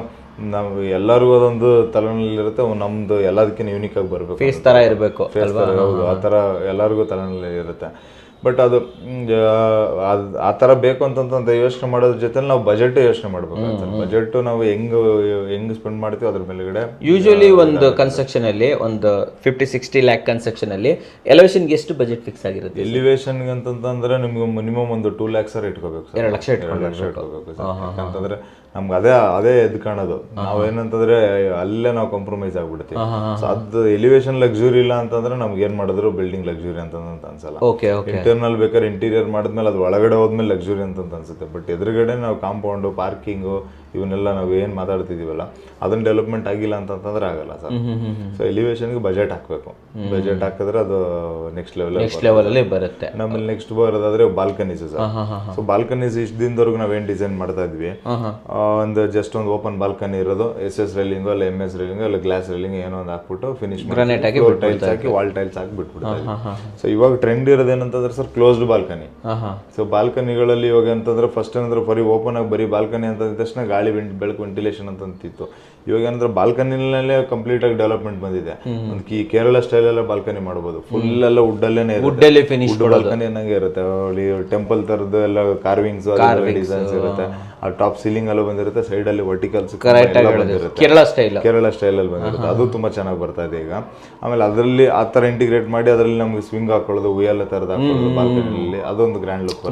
ನಾವು ಎಲ್ಲರಿಗೂ ಅದೊಂದು ತಲೆನಲ್ಲಿರುತ್ತೆ, ನಮ್ದು ಎಲ್ಲದಕ್ಕಿಂತ ಯೂನಿಕ್ ಆಗಿ ಬರ್ಬೇಕು, ಫೇಸ್ ತರ ಇರಬೇಕು, ಆ ತರ ಎಲ್ಲರಿಗೂ ತಲೆನಲ್ಲಿ ಇರುತ್ತೆ. ಬಟ್ ಅದು ಆ ಥರ ಬೇಕು ಅಂತಂತ ಯೋಚನೆ ಮಾಡೋದ್ರ ಜೊತೆ ನಾವು ಬಜೆಟ್ ಯೋಚನೆ ಮಾಡ್ಬೇಕು. ಬಜೆಟ್ ನಾವು ಹೆಂಗ್ ಸ್ಪೆಂಡ್ ಮಾಡ್ತೀವಿ ಅದ್ರ ಮೇಲೆಗಡೆ. ಯೂಶುವಲಿ ಒಂದು ಕನ್ಸ್ಟ್ರಕ್ಷನ್ ಅಲ್ಲಿ ಒಂದು 50-60 ಲ್ಯಾಕ್ ಕನ್ಸ್ಟ್ರಕ್ಷನ್ ಅಲ್ಲಿ ಎಲಿವೇಶನ್ಗೆ ಎಷ್ಟು ಬಜೆಟ್ ಫಿಕ್ಸ್ ಆಗಿರುತ್ತೆ? ಎಲಿವೇಶನ್ಗೆ ಅಂತಂದ್ರೆ ನಿಮ್ಗೆ ಮಿನಿಮಮ್ ಒಂದು 2 lakhs ಇಟ್ಕೋಬೇಕು ಸರ್. 2 ಲಕ್ಷ ಇಟ್ಕೋಬೇಕು ಸರ್. ಯಾಕಂತಂದ್ರೆ ನಮ್ಗೆ ಅದೇ ಎದ್ ಕಾಣೋದು. ನಾವೇನಂತಂದ್ರೆ ಅಲ್ಲೇ ನಾವು ಕಾಂಪ್ರಮೈಸ್ ಆಗ್ಬಿಡ್ತೀವಿ. ಸೊ ಅದು ಎಲಿವೇಶನ್ ಲಕ್ಸುರಿ ಇಲ್ಲ ಅಂತಂದ್ರೆ ನಮ್ಗೆ ಏನ್ ಮಾಡಿದ್ರು ಬಿಲ್ಡಿಂಗ್ ಲಕ್ಸುರಿ ಅಂತ ಅನ್ಸಲ್ಲ. ಇಂಟರ್ನಲ್ ಬೇಕಾದ್ರೆ ಇಂಟೀರಿಯರ್ ಮಾಡಿದ್ಮೇಲೆ ಅದು ಒಳಗಡೆ ಹೋದ್ಮೇಲೆ ಲಕ್ಸುರಿ ಅಂತ ಅನ್ಸುತ್ತೆ. ಬಟ್ ಎದುರುಗಡೆ ನಾವು ಕಾಂಪೌಂಡ್, ಪಾರ್ಕಿಂಗು ಇವನ್ನೆಲ್ಲ ನಾವು ಏನು ಮಾತಾಡ್ತಿದೀವಲ್ಲ ಅದನ್ನ ಡೆವಲಪ್ಮೆಂಟ್ ಆಗಿಲ್ಲ ಅಂತಂದ್ರೆ ಆಗಲ್ಲ ಸರ್. ಸೊ ಎಲಿವೇಶನ್ಗೆ ಬಜೆಟ್ ಹಾಕಬೇಕು. ಬಜೆಟ್ ಹಾಕಿದ್ರೆ ಅದು ನೆಕ್ಸ್ಟ್ ಲೆವೆಲ್ ಅಲ್ಲಿ ಬರುತ್ತೆ. ನಮ್ಮಲ್ಲಿ ನೆಕ್ಸ್ಟ್ ಬರೋದಾದ್ರೆ ಬಾಲ್ಕನೀಸ್ ಸರ್. ಸೊ ಬಾಲ್ಕನೀಸ್ ಇಷ್ಟು ದಿನದವರೆಗೂ ನಾವೇನು ಡಿಸೈನ್ ಮಾಡ್ತಾ ಇದ್ವಿ, ಒಂದು ಜಸ್ಟ್ ಒಂದು ಓಪನ್ ಬಾಲ್ಕನಿ ಇರೋದು, SS ರೈಲಿಂಗ್ ಅಲ್ಲ MS ರೈಲಿಂಗ್ ಅಲ್ಲ ಗ್ಲಾಸ್ ರೈಲಿಂಗ್ ಏನೋ ಒಂದು ಹಾಕ್ಬಿಟ್ಟು ಫಿನಿಶ್ ಟೈಲ್ಸ್ ಹಾಕಿ ವಾಲ್ ಟೈಲ್ಸ್ ಹಾಕಿ ಬಿಟ್ಬಿಡ್ತಾರೆ. ಸೊ ಇವಾಗ ಟ್ರೆಂಡ್ ಇರೋದೇನಂತಂದ್ರೆ ಸರ್ ಕ್ಲೋಸ್ಡ್ ಬಾಲ್ಕನಿ. ಸೊ ಬಾಲ್ಕನಿಗಳಲ್ಲಿ ಇವಾಗ ಅಂತಂದ್ರೆ ಫಸ್ಟ್ ಏನಂದ್ರೆ ಬರೀ ಓಪನ್ ಆಗಿ ಬರೀ ಬಾಲ್ಕನಿ ಅಂತ ತಕ್ಷಣ ಗಾಳಿ ಬೆಳಕು ವೆಂಟಿಲೇಷನ್ ಅಂತಿತ್ತು. ಇವಾಗ ಏನಂದ್ರೆ ಬಾಲ್ಕನಿನಲ್ಲೇ ಕಂಪ್ಲೀಟ್ ಆಗಿ ಡೆವಲಪ್ಮೆಂಟ್ ಬಂದಿದೆ. ಒಂದು ಕೇರಳ ಸ್ಟೈಲ್ ಎಲ್ಲ ಬಾಲ್ಕನಿ ಮಾಡಬಹುದು. ಫುಲ್ ಎಲ್ಲ ವುಡ್ ಅಲ್ಲೇ ಫಿನಿಶ್ ಬಾಲ್ಕನಿ ಅನ್ನಂಗೆ ಇರುತ್ತೆ. ಟೆಂಪಲ್ ತರದ್ದು ಎಲ್ಲ ಕಾರ್ವಿಂಗ್ಸ್ ಡಿಸೈನ್ಸ್ ಇರುತ್ತೆ. ಆ ಟಾಪ್ ಸೀಲಿಂಗ್ ಅಲ್ಲೂ ಬಂದಿರುತ್ತೆ, ಸೈಡ್ ಅಲ್ಲಿ ವರ್ಟಿಕಲ್ಸ್ ಕೇರಳ ಸ್ಟೈಲ್ ಅಲ್ಲಿ ಬಂದಿರುತ್ತೆ. ಅದು ತುಂಬಾ ಚೆನ್ನಾಗಿ ಬರ್ತಾ ಇದೆ ಈಗ. ಆಮೇಲೆ ಅದರಲ್ಲಿ ಆ ತರ ಇಂಟಿಗ್ರೇಟ್ ಮಾಡಿ ಅದರಲ್ಲಿ ನಮ್ಗೆ ಸ್ವಿಂಗ್ ಹಾಕೊಳ್ಳೋದು, ಉಯ್ಯಾಲೆ ತರದ ಹಾಕೊಳ್ಳೋದು ಬಾಲ್ಕನಿಯಲ್ಲಿ, ಅದೊಂದು ಗ್ರ್ಯಾಂಡ್ ಲುಕ್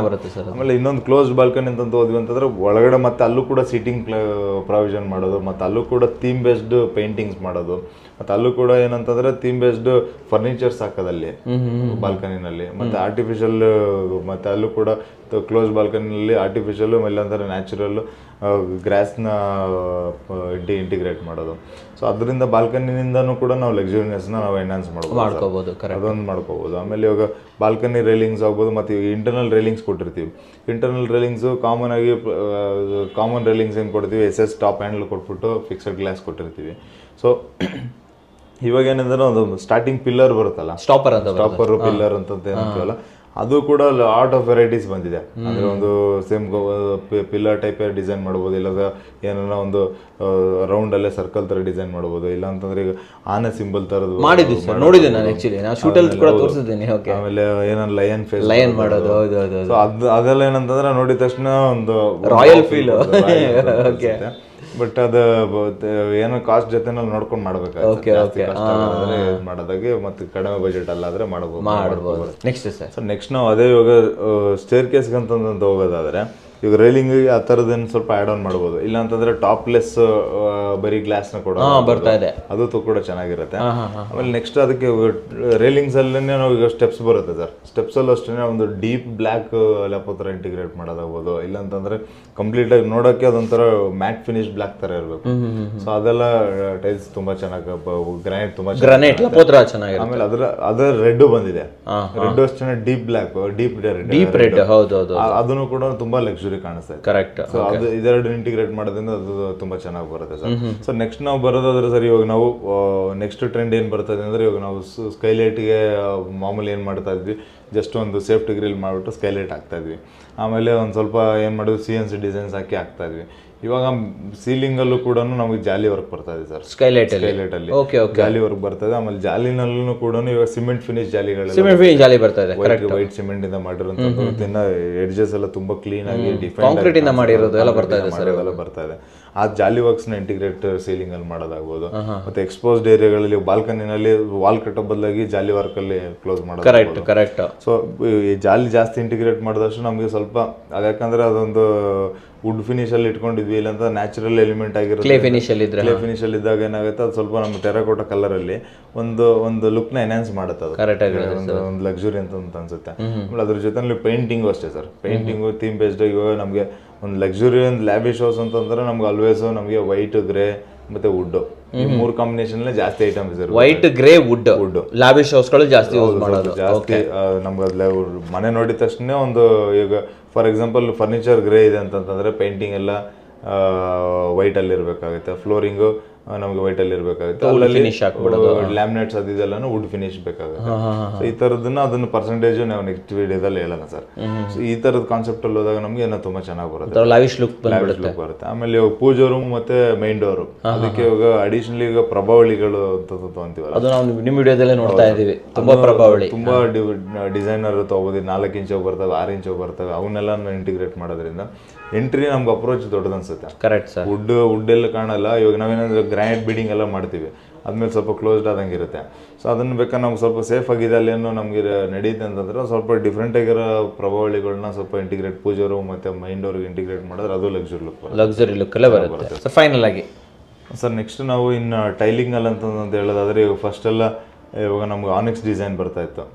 ಬರುತ್ತೆ ಸರ್. ಆಮೇಲೆ ಇನ್ನೊಂದು ಕ್ಲೋಸ್ಡ್ ಬಾಲ್ಕನಿ ಅಂತ ಹೋದ್ವಿ ಅಂತಂದ್ರೆ ಒಳಗಡೆ ಮತ್ತೆ ಅಲ್ಲೂ ಕೂಡ ಸೀಟಿಂಗ್ ಪ್ರಾವಿಷನ್ ಮಾಡೋದು, ಮತ್ತೆ ಅಲ್ಲೂ ಕೂಡ ಥೀಮ್ ಬೇಸ್ಡ್ ಪೇಂಟಿಂಗ್ಸ್ ಮಾಡೋದು, ಮತ್ತೆ ಅಲ್ಲೂ ಕೂಡ ಏನಂತಂದ್ರೆ ಥೀಮ್ ಬೇಸ್ಡ್ ಫರ್ನಿಚರ್ಸ್ ಹಾಕೋದಲ್ಲಿ ಬಾಲ್ಕನಿನಲ್ಲಿ, ಮತ್ತೆ ಆರ್ಟಿಫಿಷಿಯಲ್, ಮತ್ತೆ ಅಲ್ಲೂ ಕೂಡ ಕ್ಲೋಸ್ ಬಾಲ್ಕನಿನಲ್ಲಿ ಆರ್ಟಿಫಿಷಿಯಲ್ ಇಲ್ಲಾಂದ್ರೆ ನ್ಯಾಚುರಲ್ ಗ್ರಾಸ್ನ ಇಂಟಿಗ್ರೇಟ್ ಮಾಡೋದು. ಸೊ ಅದರಿಂದ ಬಾಲ್ಕನಿನಿಂದನೂ ಕೂಡ ನಾವು ಲಕ್ಸುರಿನೆಸ್ನ ನಾವು ಎನ್ಹಾನ್ಸ್ ಮಾಡ್ಕೋಬಹುದು, ಅದೊಂದು ಮಾಡ್ಕೋಬಹುದು. ಆಮೇಲೆ ಇವಾಗ ಬಾಲ್ಕನಿ ರೈಲಿಂಗ್ಸ್ ಆಗ್ಬೋದು, ಮತ್ತು ಇಂಟರ್ನಲ್ ರೈಲಿಂಗ್ಸ್ ಕೊಟ್ಟಿರ್ತೀವಿ. ಇಂಟರ್ನಲ್ ರೈಲಿಂಗ್ಸು ಕಾಮನ್ ಆಗಿ ಕಾಮನ್ ರೈಲಿಂಗ್ಸ್ ಏನು ಕೊಡ್ತೀವಿ, SS ಟಾಪ್ ಹ್ಯಾಂಡಲ್ ಕೊಟ್ಬಿಟ್ಟು ಫಿಕ್ಸೆಡ್ ಗ್ಲಾಸ್ ಕೊಟ್ಟಿರ್ತೀವಿ. ಸೊ ಇವಾಗ ಏನಂದ್ರೆ ಒಂದು ಸ್ಟಾರ್ಟಿಂಗ್ ಪಿಲ್ಲರ್ ಬರುತ್ತಲ್ಲ, ಸ್ಟಾಪರ್ ಪಿಲ್ಲರ್ ಅಂತ ಏನಂತೀವಲ್ಲ, ಅದು ಕೂಡ ಆರ್ಟ್ ಆಫ್ ವೆರೈಟೀಸ್ ಬಂದಿದೆ. ಅಂದ್ರೆ ಒಂದು ಸೇಮ್ ಪಿಲ್ಲರ್ ಟೈಪ್ ಡಿಸೈನ್ ಮಾಡ್ಬೋದು, ಇಲ್ಲದ ಏನಾರ ಒಂದು ರೌಂಡ್ ಅಲ್ಲೇ ಸರ್ಕಲ್ ತರ ಡಿಸೈನ್ ಮಾಡ್ಬೋದು, ಇಲ್ಲ ಅಂತಂದ್ರೆ ಈಗ ಆನೆ ಸಿಂಬಲ್ ತರದ್ದು ಆಮೇಲೆ ಏನೋ ಲಯನ್ ಫೇಸ್ ಮಾಡೋದು. ಸೊ ಅದೆಲ್ಲ ಏನಂತಂದ್ರೆ ನೋಡಿದ ತಕ್ಷಣ ಒಂದು ರಾಯಲ್ ಫೀಲ್. ಬಟ್ ಅದು ಏನೋ ಕಾಸ್ಟ್ ಜೊತೆನಲ್ಲಿ ನೋಡ್ಕೊಂಡು ಮಾಡ್ಬೇಕಾಗುತ್ತೆ. ಮಾಡೋದಾಗೆ ಮತ್ತೆ ಕಡಿಮೆ ಬಜೆಟ್ ಅಲ್ಲಾದ್ರೆ ಮಾಡಬಹುದು. ನೆಕ್ಸ್ಟ್ ನಾವು ಅದೇ ಇವಾಗ ಸ್ಟೇರ್ ಕೇಸ್ಗೆ ಅಂತ ಹೋಗೋದಾದ್ರೆ ಈಗ ರೈಲಿಂಗ್ ಆ ಥರದ್ದೇನು ಸ್ವಲ್ಪ ಆ್ಯಡ್ ಆನ್ ಮಾಡ್ಬೋದು. ಇಲ್ಲ ಅಂತಂದ್ರೆ ಟಾಪ್ಲೆಸ್ ಬರೀ ಗ್ಲಾಸ್ನ ಕೊಡೋ ಬರ್ತಾ ಇದೆ, ಅದು ಕೂಡ ಚೆನ್ನಾಗಿರುತ್ತೆ. ಆಮೇಲೆ ನೆಕ್ಸ್ಟ್ ಅದಕ್ಕೆ ರೈಲಿಂಗ್ಸ್ ಅಲ್ಲೇ ನಾವು ಈಗ ಸ್ಟೆಪ್ಸ್ ಬರುತ್ತೆ ಸರ್. ಸ್ಟೆಪ್ಸ್ ಅಲ್ಲೂ ಅಷ್ಟೇ ಒಂದು ಡೀಪ್ ಬ್ಲ್ಯಾಕ್ ಲೆಪೋ ಥರ ಇಂಟಿಗ್ರೇಟ್ ಮಾಡೋದಾಗ್ಬೋದು, ಇಲ್ಲ ಅಂತಂದ್ರೆ ಕಂಪ್ಲೀಟ್ ಆಗಿ ನೋಡೋಕೆ ಅದೊಂಥರ ಮ್ಯಾಟ್ ಫಿನಿಶ್ ಬ್ಲ್ಯಾಕ್ ಥರ ಇರಬೇಕು. ಸೊ ಅದೆಲ್ಲ ಟೈಲ್ಸ್ ತುಂಬಾ ಚೆನ್ನಾಗಿ, ಗ್ರಾನೈಟ್ ತುಂಬಾ ಚೆನ್ನಾಗಿ. ಆಮೇಲೆ ಅದರ ರೆಡ್ ಬಂದಿದೆ, ರೆಡ್ ಅಷ್ಟೇ ಡೀಪ್ ಬ್ಲ್ಯಾಕ್, ಡೀಪ್ ರೆಡ್, ಅದನ್ನು ಕೂಡ ತುಂಬಾ ಲಕ್ಸುರಿ ಕಾಣಿಸ್ತಾ ಇದೆ. ಕರೆಕ್ಟ್. ಸೊ ಅದು ಇದೆರಡು ಇಂಟಿಗ್ರೇಟ್ ಮಾಡೋದ್ರಿಂದ ಅದು ತುಂಬಾ ಚೆನ್ನಾಗಿ ಬರುತ್ತೆ ಸರ್. ಸೊ ನೆಕ್ಸ್ಟ್ ನಾವು ಬರೋದಾದ್ರೆ ಸರ್, ಇವಾಗ ನಾವು ನೆಕ್ಸ್ಟ್ ಟ್ರೆಂಡ್ ಏನ್ ಬರ್ತದೆ ಅಂದ್ರೆ, ಇವಾಗ ನಾವು ಸ್ಕೈಲೈಟ್ಗೆ ಮಾಮೂಲಿ ಏನ್ ಮಾಡ್ತಾ ಇದ್ವಿ, ಜಸ್ಟ್ ಒಂದು ಸೇಫ್ಟಿ ಗ್ರಿಲ್ ಮಾಡಿಬಿಟ್ಟು ಸ್ಕೈಲೈಟ್ ಹಾಕ್ತಾ ಇದ್ವಿ. ಆಮೇಲೆ ಒಂದು ಸ್ವಲ್ಪ ಏನು ಮಾಡೋದು CNC ಡಿಸೈನ್ಸ್ ಹಾಕ್ತಾ ಇದ್ವಿ. ಇವಾಗ ಸೀಲಿಂಗ್ ಅಲ್ಲೂ ಕೂಡ ನಮಗೆ ಜಾಲಿ ವರ್ಕ್ ಬರ್ತಾ ಇದೆ ಸರ್. ಸ್ಕೈಲೈಟ್ ಅಲ್ಲಿ ಜಾಲಿ ವರ್ಕ್ ಬರ್ತದೆ. ಆಮೇಲೆ ಜಾಲಿನಲ್ಲೂ ಕೂಡ ಇವಾಗ ಸಿಮೆಂಟ್ ಫಿನಿಶ್ ಜಾಲಿ ಬರ್ತಾ ಇದೆ, ವೈಟ್ ಸಿಮೆಂಟ್ ಇಂದ ಮಾಡಿರೋಂಥದ್ದು. ಎಡ್ಜಸ್ ಎಲ್ಲ ತುಂಬಾ ಕ್ಲೀನ್ ಆಗಿ ಕಾಂಕ್ರೀಟ್ ಇಂದ ಮಾಡಿರೋದು ಎಲ್ಲ ಬರ್ತಾ ಇದೆ. ಆ ಜಾಲಿ ವರ್ಕ್ಸ್ ನ ಇಂಟಿಗ್ರೇಟ್ ಸೀಲಿಂಗ್ ಅಲ್ಲಿ ಮಾಡೋದಾಗ್ಬೋದು. ಮತ್ತೆ ಎಕ್ಸ್ಪೋಸ್ಡ್ ಏರಿಯಾಗಳಲ್ಲಿ ಬಾಲ್ಕನಿನಲ್ಲಿ ವಾಲ್ ಕಟ್ಟೋ ಬದಲಾಗಿ ಜಾಲಿ ವರ್ಕ್ ಅಲ್ಲಿ ಕ್ಲೋಸ್ ಮಾಡೋದು. ಕರೆಕ್ಟ್. ಸೊ ಈ ಜಾಲಿ ಜಾಸ್ತಿ ಇಂಟಿಗ್ರೇಟ್ ಮಾಡಿದಷ್ಟು ನಮಗೆ ಸ್ವಲ್ಪ, ಯಾಕಂದ್ರೆ ಅದೊಂದು ವುಡ್ ಫಿನಿಶ್ ಅಲ್ಲಿ ಇಟ್ಕೊಂಡಿದ್ವಿ, ಇಲ್ಲಂತ ನ್ಯಾಚುರಲ್ ಎಲಿಮೆಂಟ್ ಆಗಿರುತ್ತೆ. ಕ್ಲೇ ಫಿನಿಶ್ ಅಲ್ಲಿ ಇದ್ದಾಗ ಏನಾಗುತ್ತೆ, ಅದು ಸ್ವಲ್ಪ ನಮ್ಮ ಟೆರಾಕೋಟಾ ಕಲರ್ ಅಲ್ಲಿ ಒಂದು ಲುಕ್ ನ ಎನ್ಹಾನ್ಸ್ ಮಾಡುತ್ತೆ. ಅದು ಒಂದು ಲಕ್ಸುರಿ ಅಂತ ಅನ್ಸುತ್ತೆ. ಆಮೇಲೆ ಅದ್ರ ಜೊತೆ ಪೇಂಟಿಂಗು ಅಷ್ಟೇ ಸರ್. Painting theme based. ಇವಾಗ ನಮಗೆ ಒಂದು ಲಕ್ಸುರಿ ಒಂದು ಲ್ಯಾವಿಶ್ ಹೌಸ್ ಅಂತಂದ್ರೆ ನಮ್ಗೆ ಆಲ್ವೇಸ್ ನಮಗೆ ವೈಟ್, ಗ್ರೇ ಮತ್ತೆ ವುಡ್, ಈ ಮೂರು ಕಾಂಬಿನೇಷನ್ ಜಾಸ್ತಿ ಐಟಮ್ಸ್ ಇರುತ್ತೆ. ವೈಟ್, ಗ್ರೇ, ವುಡ್ ಲ್ಯಾವಿಶ್ ಹೌಸ್ಗಳು ಜಾಸ್ತಿ ಯೂಸ್ ಮಾಡೋದು. ಜಾಸ್ತಿ ನಮ್ಗೆ ಮನೆ ನೋಡಿದ ತಕ್ಷಣ ಒಂದು, ಈಗ ಫಾರ್ ಎಕ್ಸಾಂಪಲ್ ಫರ್ನಿಚರ್ ಗ್ರೇ ಇದೆ ಅಂತಂದ್ರೆ ಪೇಂಟಿಂಗ್ ಎಲ್ಲ ವೈಟ್ ಅಲ್ಲಿ ಇರಬೇಕಾಗುತ್ತೆ. ಫ್ಲೋರಿಂಗು ನಮ್ಗೆ ವೈಟ್ ಅಲ್ಲಿ ಇರಬೇಕಾಗುತ್ತೆ. ಲ್ಯಾಮಿನೇಟ್ಸ್ ಅದೆಲ್ಲಾನು ವುಡ್ ಫಿನಿಶ್ ಬೇಕಾಗುತ್ತೆ. ಸೊ ಈ ತರದನ್ನ ಅದನ್ನ ಪರ್ಸೆಂಟೇಜ್ ನಾವು ನೆಕ್ಸ್ಟ್ ವಿಡಿಯೋದಲ್ಲಿ ಹೇಳೋಣ ಸರ್. ಈ ತರದ ಕಾನ್ಸೆಪ್ಟ್ ಅಲ್ಲಿ ಹೋದಾಗ ನಮ್ಗೆ ಏನೋ ತುಂಬಾ ಚೆನ್ನಾಗಿ ಬರುತ್ತೆ, ಲಾವಿಶ್ ಲುಕ್ ಬರುತ್ತೆ. ಆಮೇಲೆ ಇವಾಗ ಪೂಜಾ ರೂಮ್ ಮತ್ತೆ ಮೈನ್ ಡೋರ್, ಅದಕ್ಕೆ ಇವಾಗ ಅಡಿಷನಲಿ ಈಗ ಪ್ರಭಾವಳಿಗಳು ಅಂತ ಅಂತೀವಲ್ಲ, ಅದು ನಾವು ನಿಮ್ಮ ವಿಡಿಯೋದಲ್ಲೇ ನೋಡ್ತಾ ಇದೀವಿ. ತುಂಬಾ ಪ್ರಭಾವಳಿ, ತುಂಬಾ ಡಿಸೈನರ್ ತಗೋಬಹುದು. 4 ಇಂಚ್ ಬರ್ತವೆ, 6 ಇಂಚ್ ಬರ್ತವೆ. ಅವನ್ನೆಲ್ಲ ಇಂಟಿಗ್ರೇಟ್ ಮಾಡೋದ್ರಿಂದ ಎಂಟ್ರಿ ನಮ್ಗೆ ಅಪ್ರೋಚ್ ದೊಡ್ಡದು ಅನ್ಸುತ್ತೆ. Correct sir. ವುಡ್ ಎಲ್ಲ ಕಾಣಲ್ಲ. ಇವಾಗ ನಾವೇನಾದ್ರೆ ಗ್ರಾನೈಟ್ ಬಿಲ್ಡಿಂಗ್ ಎಲ್ಲ ಮಾಡ್ತೀವಿ, ಆದ್ಮೇಲೆ ಸ್ವಲ್ಪ ಕ್ಲೋಸ್ಡ್ ಆದಂಗೆ ಇರುತ್ತೆ. ಸೊ ಅದನ್ನ ಬೇಕಾದ್ರೆ ನಮ್ಗೆ ಸ್ವಲ್ಪ ಸೇಫ್ ಆಗಿದೆ ಅಲ್ಲೇನೋ ನಮ್ಗೆ ನಡೀತೆ ಅಂತಂದ್ರೆ ಸ್ವಲ್ಪ ಡಿಫ್ರೆಂಟ್ ಆಗಿರೋ ಪ್ರಭಾವಳಿಗಳನ್ನ ಸ್ವಲ್ಪ ಇಂಟಿಗ್ರೇಟ್, ಪೂಜಾ ರೂಮ್ ಮತ್ತೆ ಮೈನ್ ಡೋರ್ಗೆ ಇಂಟಿಗ್ರೇಟ್ ಮಾಡಿದ್ರೆ ಅದು ಲಕ್ಸುರಿ ಲುಕ್ ಅಲ್ಲೇ ಬರುತ್ತೆ. ಸೊ ಫೈನಲ್ ಆಗಿ ಸರ್ ನೆಕ್ಸ್ಟ್ ನಾವು ಇನ್ನು ಟೈಲಿಂಗ್ ಅಲ್ಲಿ ಅಂತ ಹೇಳೋದಾದ್ರೆ, ಇವಾಗ ಫಸ್ಟ್ ಎಲ್ಲ ಇವಾಗ ನಮ್ಗೆ ಆನಿಕ್ಸ್ ಡಿಸೈನ್ ಬರ್ತಾ ಇತ್ತು.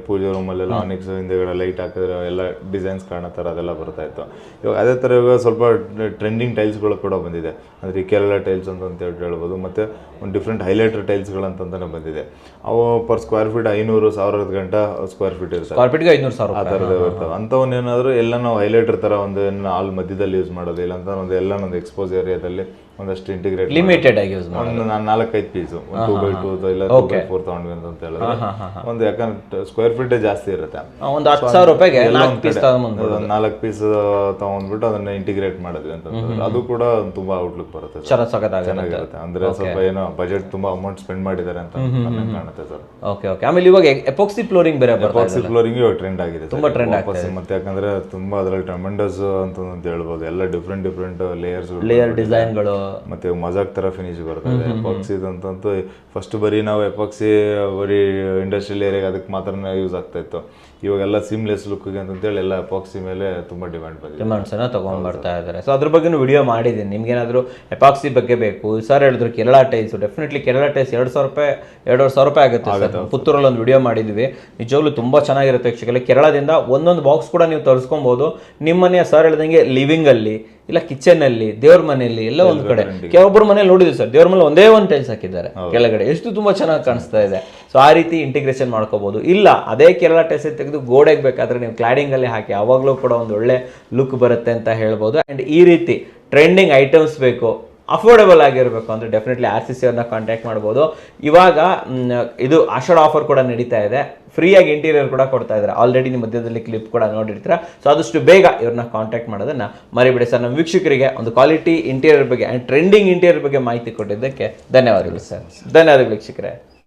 ಪೂಜೆ ರೂಮಲ್ಲೆಲ್ಲ ಆನಿಕ್ಸ್ ಹಿಂದೆಗಡೆ ಲೈಟ್ ಹಾಕಿದ್ರೆ ಎಲ್ಲ ಡಿಸೈನ್ಸ್ ಕಾಣೋ ಥರ ಅದೆಲ್ಲ ಬರ್ತಾ ಇತ್ತು. ಇವಾಗ ಅದೇ ಥರ ಇವಾಗ ಸ್ವಲ್ಪ ಟ್ರೆಂಡಿಂಗ್ ಟೈಲ್ಸ್ಗಳು ಕೂಡ ಬಂದಿದೆ. ಅಂದರೆ ಈ ಕೇರಳ ಟೈಲ್ಸ್ ಅಂತ ಹೇಳ್ಬೋದು, ಮತ್ತು ಒಂದು ಡಿಫ್ರೆಂಟ್ ಹೈಲೈಟರ್ ಟೈಲ್ಸ್ಗಳಂತಂತಾನೆ ಬಂದಿದೆ. ಅವು ಪರ್ ಸ್ಕ್ವೇರ್ ಫೀಟ್ 500,000 ಗಂಟ ಸ್ಕ್ವೇರ್ ಫೀಟ್ ಇರ್ತವೆ, ಕಾರ್ಪೆಟ್ಗೆ 500,000 ಆ ಥರದ್ದು ಇರ್ತವೆ. ಅಂಥವನ್ನೇನಾದರೂ ಎಲ್ಲ ನಾವು ಹೈಲೈಟರ್ ಥರ ಒಂದು ಹಾಲ್ ಮಧ್ಯದಲ್ಲಿ ಯೂಸ್ ಮಾಡೋದು, ಇಲ್ಲ ಅಂತ ಒಂದು ಎಲ್ಲ ಒಂದು ಎಕ್ಸ್ಪೋಸ್ ಏರಿಯಾದಲ್ಲಿ ಒಂದಷ್ಟು ಇಂಟಿಗ್ರೇಟ್ ಲಿಮಿಟೆಡ್ ಆಗಿ ಯೂಸ್ ಒಂದು 4-5 ಪೀಸು 2x2 ಇಲ್ಲ 2x4 ತಗೊಂಡ್ವಿ ಅಂತ ಹೇಳಿದ್ರೆ ಒಂದು, ಯಾಕಂದ್ರೆ ಸ್ಕ್ವೇರ್ ಫೀಟೇ ಜಾಸ್ತಿ ಇರುತ್ತೆ. ಒಂದು 10,000 ರೂಪಾಯಿಗೆ 4 ಪೀಸ್ ತಗೊಂಡ್ಬಂದು ಒಂದು 4 ಪೀಸ್ ತಗೊಂಡ್ಬಿಟ್ಟು ಅದನ್ನ ಇಂಟಿಗ್ರೇಟ್ ಮಾಡಿದ್ವಿ ಅಂತಂದ್ರೆ ಅದು ಕೂಡ ತುಂಬಾ ಔಟ್ಲುಕ್ ಬರುತ್ತೆ, ಚೆನ್ನಾಗಿರುತ್ತೆ. ಅಂದ್ರೆ ಸ್ವಲ್ಪ ಏನೋ ಬಜೆಟ್ ತುಂಬಾ ಅಮೌಂಟ್ ಸ್ಪೆಂಡ್ ಮಾಡಿದ್ದಾರೆ ಅಂತ ಕಾಣುತ್ತೆ ಸರ್. Okay okay. ಆಮೇಲೆ ಇವಾಗ ಎಪಾಕ್ಸಿ ಫ್ಲೋರಿಂಗ್ ಬೇರೆ ಎಪಾಕ್ಸಿ ಫ್ಲೋರಿಂಗ್ ಇವಾಗ ಟ್ರೆಂಡ್ ಆಗಿದೆ, ತುಂಬಾ ಟ್ರೆಂಡ್ ಆಗಿದೆ. ಮತ್ತೆ ಯಾಕಂದ್ರೆ ತುಂಬಾ ಅದ್ರಲ್ಲಿ ಟ್ರೆಮೆಂಡಸ್ ಅಂತ ಹೇಳ್ಬೋದು. ಎಲ್ಲ ಡಿಫ್ರೆಂಟ್ ಲೇಯರ್ ಡಿಸೈನ್ಗಳು, ಮತ್ತೆ ಮಜಾಕ್ ತರ ಫಿನಿಶ್ ಬರ್ತದೆ ಎಪಾಕ್ಸಿ ಅಂತಂತೂ. ಫಸ್ಟ್ ಬರೀ ನಾವು ಎಪಾಕ್ಸಿ ಬರೀ ಇಂಡಸ್ಟ್ರಿಯಲ್ ಏರಿಯಾಗೆ ಅದಕ್ಕೆ ಮಾತ್ರ ಯೂಸ್ ಆಗ್ತಾ ಇತ್ತು. ಇವಾಗೆಲ್ಲ ಸಿಮ್ಲೆಸ್ ಲುಕ್ಗೆ ಅಂತೇಳಿ ಎಲ್ಲ ಎಪಾಕ್ಸಿ ಮೇಲೆ ತುಂಬಾ ಡಿಮಾಂಡ್ಸನ್ನು ತಗೊಂಡ್ ಬರ್ತಾ ಇದ್ದಾರೆ. ಸೊ ಅದ್ರ ಬಗ್ಗೆ ವಿಡಿಯೋ ಮಾಡಿದ್ದೀನಿ. ನಿಮ್ಗೇನಾದ್ರು ಎಪಾಕ್ಸಿ ಬಗ್ಗೆ ಬೇಕು ಸರ್ ಹೇಳಿದ್ರು, Kerala tiles, definitely Kerala tiles 2,000 ರೂಪಾಯಿ ಆಗುತ್ತೆ. ಪುತ್ತೂರಲ್ಲಿ ಒಂದು ವಿಡಿಯೋ ಮಾಡಿದ್ವಿ, ನಿಜವಾಗ್ಲೂ ತುಂಬಾ ಚೆನ್ನಾಗಿರುತ್ತೆ. ಆಕ್ಚುಲಿ ಕೇರಳದಿಂದ ಒಂದೊಂದು ಬಾಕ್ಸ್ ಕೂಡ ನೀವು ತರಿಸ್ಕೊಬಹುದು. ನಿಮ್ಮನೆ ಸರ್ ಹೇಳ್ದಂಗೆ ಲಿವಿಂಗ್ ಅಲ್ಲಿ ಇಲ್ಲ ಕಿಚನ್ ಅಲ್ಲಿ, ದೇವ್ರ ಮನೆಯಲ್ಲಿ ಎಲ್ಲ ಒಂದ್ ಕಡೆ. ಕೆಲವೊಬ್ಬರು ಮನೇಲಿ ನೋಡಿದ್ವಿ ಸರ್, ದೇವ್ರ ಮನೆ ಒಂದೇ ಒಂದು ಟೈಲ್ಸ್ ಹಾಕಿದ್ದಾರೆ ಕೆಳಗಡೆ, ಎಷ್ಟು ತುಂಬಾ ಚೆನ್ನಾಗಿ ಕಾಣಿಸ್ತಾ ಇದೆ. ಸೊ ಆ ರೀತಿ ಇಂಟಿಗ್ರೇಷನ್ ಮಾಡ್ಕೋಬಹುದು. ಇಲ್ಲ ಅದೇ ಕೇರಳ ಟೈಲ್ಸ್ ತೆಗೆದು ಗೋಡೆಗೆ ಬೇಕಾದ್ರೆ ನೀವು ಕ್ಲಾಡಿಂಗ್ ಅಲ್ಲಿ ಹಾಕಿ, ಅವಾಗಲೂ ಕೂಡ ಒಂದು ಒಳ್ಳೆ ಲುಕ್ ಬರುತ್ತೆ ಅಂತ ಹೇಳ್ಬೋದು. ಅಂಡ್ ಈ ರೀತಿ ಟ್ರೆಂಡಿಂಗ್ ಐಟಮ್ಸ್ ಬೇಕು, ಅಫೋರ್ಡಬಲ್ ಆಗಿರಬೇಕು ಅಂದರೆ ಡೆಫಿನೆಟ್ಲಿ RCC ಅವ್ರನ್ನ ಕಾಂಟ್ಯಾಕ್ಟ್ ಮಾಡ್ಬೋದು. ಇವಾಗ ಇದು ಆಷಾಢ ಆಫರ್ ಕೂಡ ನಡೀತಾ ಇದೆ, ಫ್ರೀಯಾಗಿ ಇಂಟೀರಿಯರ್ ಕೂಡ ಕೊಡ್ತಾ ಇದ್ದಾರೆ. ಆಲ್ರೆಡಿ ನಿಮ್ಮ ಮಧ್ಯದಲ್ಲಿ ಕ್ಲಿಪ್ ಕೂಡ ನೋಡಿರ್ತೀರ. ಸೊ ಆದಷ್ಟು ಬೇಗ ಇವ್ರನ್ನ ಕಾಂಟ್ಯಾಕ್ಟ್ ಮಾಡೋದನ್ನ ಮರಿಬೇಡಿ ಸರ್. ನಮ್ಮ ವೀಕ್ಷಕರಿಗೆ ಒಂದು ಕ್ವಾಲಿಟಿ ಇಂಟೀರಿಯರ್ ಬಗ್ಗೆ ಆ್ಯಂಡ್ ಟ್ರೆಂಡಿಂಗ್ ಇಂಟೀರಿಯರ್ ಬಗ್ಗೆ ಮಾಹಿತಿ ಕೊಟ್ಟಿದ್ದಕ್ಕೆ ಧನ್ಯವಾದಗಳು ಸರ್. ಧನ್ಯವಾದಗಳು ವೀಕ್ಷಕರೇ.